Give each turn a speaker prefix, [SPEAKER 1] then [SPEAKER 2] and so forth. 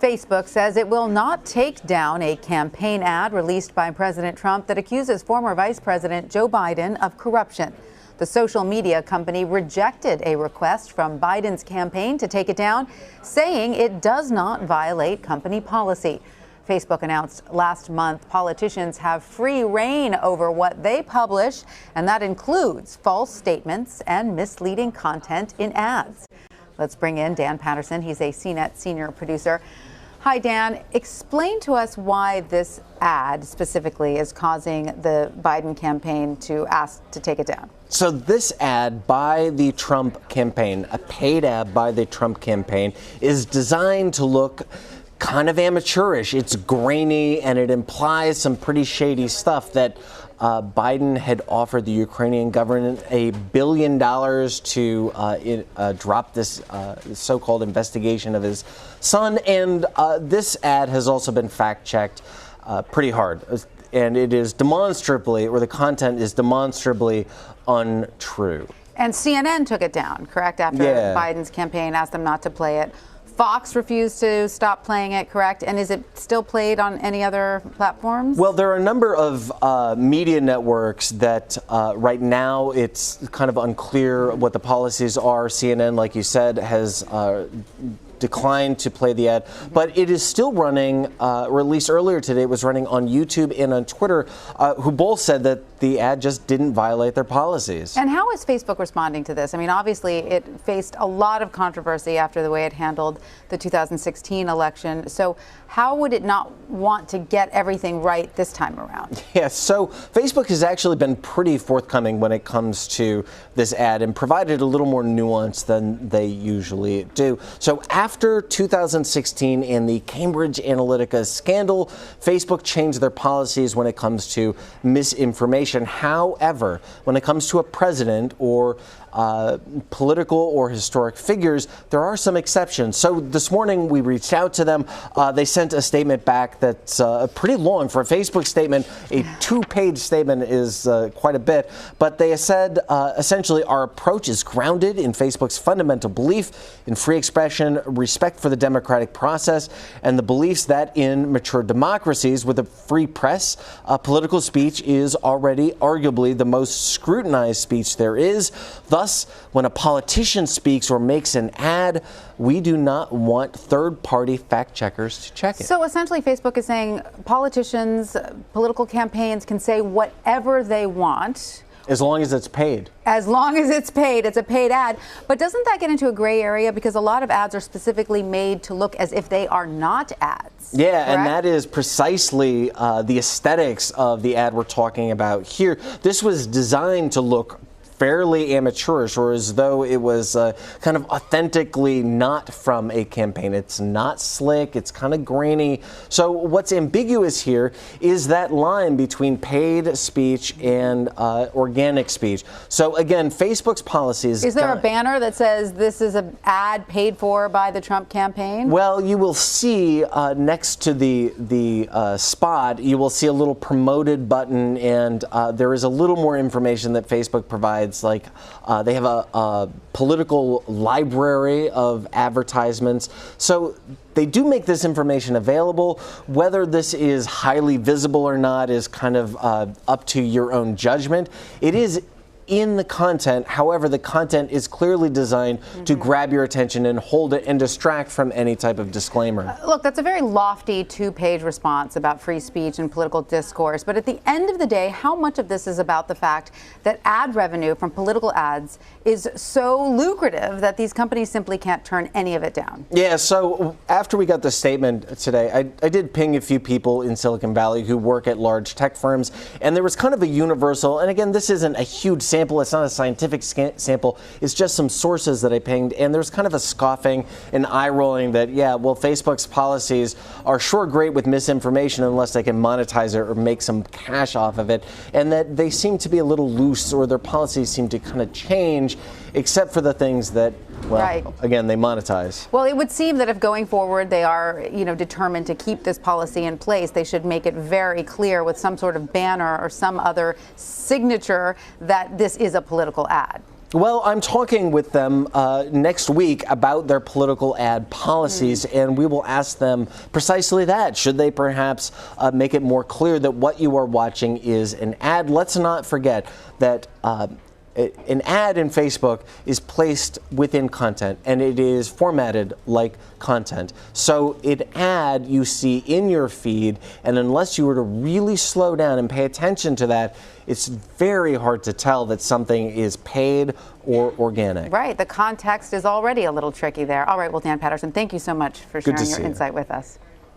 [SPEAKER 1] Facebook says it will not take down a campaign ad released by President Trump that accuses former Vice President Joe Biden of corruption. The social media company rejected a request from Biden's campaign to take it down, saying it does not violate company policy. Facebook announced last month politicians have free rein over what they publish, and that includes false statements and misleading content in ads. Let's bring in Dan Patterson. He's a CNET senior producer. Hi, Dan. Explain to us why this ad specifically is causing the Biden campaign to ask to take it down.
[SPEAKER 2] So this ad by the Trump campaign, a paid ad by the Trump campaign, is designed to look kind of amateurish. It's grainy and it implies some pretty shady stuff that Biden had offered the Ukrainian government $1 billion to drop this so-called investigation of his son. And this ad has also been fact-checked pretty hard. And it is demonstrably, or the content is demonstrably untrue.
[SPEAKER 1] And CNN took it down, correct, after Biden's campaign asked them not to play it. Fox refused to stop playing it, correct? And is it still played on any other platforms?
[SPEAKER 2] Well, there are a number of media networks that right now it's kind of unclear what the policies are. CNN, like you said, has declined to play the ad, but it is still running, or at least earlier today it was running on YouTube and on Twitter, who both said that the ad just didn't violate their policies.
[SPEAKER 1] And how is Facebook responding to this? I mean, obviously it faced a lot of controversy after the way it handled the 2016 election. So how would it not want to get everything right this time around?
[SPEAKER 2] Yes, so Facebook has actually been pretty forthcoming when it comes to this ad and provided a little more nuance than they usually do. So after 2016 and the Cambridge Analytica scandal, Facebook changed their policies when it comes to misinformation. However, when it comes to a president or political or historic figures, there are some exceptions. So this morning we reached out to them. They sent a statement back that's pretty long. For a Facebook statement, a two-page statement is quite a bit. But they said, essentially, our approach is grounded in Facebook's fundamental belief in free expression, respect for the democratic process, and the beliefs that in mature democracies with a free press, political speech is already arguably the most scrutinized speech there is. Thus, when a politician speaks or makes an ad, we do not want third-party fact-checkers to check it.
[SPEAKER 1] So essentially, Facebook is saying politicians, political campaigns can say whatever they want.
[SPEAKER 2] As long as it's paid.
[SPEAKER 1] As long as it's paid. It's a paid ad. But doesn't that get into a gray area? Because a lot of ads are specifically made to look as if they are not ads.
[SPEAKER 2] Yeah,
[SPEAKER 1] correct?
[SPEAKER 2] And that is precisely the aesthetics of the ad we're talking about here. This was designed to look fairly amateurish, or as though it was kind of authentically not from a campaign. It's not slick, it's kind of grainy. So what's ambiguous here is that line between paid speech and organic speech. So again, Facebook's policies...
[SPEAKER 1] Is there a banner that says this is an ad paid for by the Trump campaign?
[SPEAKER 2] Well, you will see next to the spot, you will see a little promoted button, and there is a little more information that Facebook provides. Like they have a political library of advertisements. So they do make this information available. Whether this is highly visible or not is kind of up to your own judgment. It is in the content. However, the content is clearly designed to grab your attention and hold it and distract from any type of disclaimer.
[SPEAKER 1] Look, that's a very lofty two-page response about free speech and political discourse. But at the end of the day, how much of this is about the fact that ad revenue from political ads is so lucrative that these companies simply can't turn any of it down? Yeah,
[SPEAKER 2] so after we got the statement today, I did ping a few people in Silicon Valley who work at large tech firms, and there was kind of a universal, and again, this isn't a huge sample, it's not a scientific sample, it's just some sources that I pinged, and there's kind of a scoffing and eye rolling that, yeah, well, Facebook's policies are sure great with misinformation unless they can monetize it or make some cash off of it, and that they seem to be a little loose, or their policies seem to kind of change, except for the things that, well, again, they monetize.
[SPEAKER 1] Well, it would seem that if going forward they are, determined to keep this policy in place, they should make it very clear with some sort of banner or some other signature that this is a political ad.
[SPEAKER 2] Well, I'm talking with them next week about their political ad policies, and we will ask them precisely that. Should they perhaps make it more clear that what you are watching is an ad? Let's not forget that an ad in Facebook is placed within content, and it is formatted like content. So an ad you see in your feed, and unless you were to really slow down and pay attention to that, it's very hard to tell that something is paid or organic.
[SPEAKER 1] Right. The context is already a little tricky there. All right. Well, Dan Patterson, thank you so much for sharing your insight with us.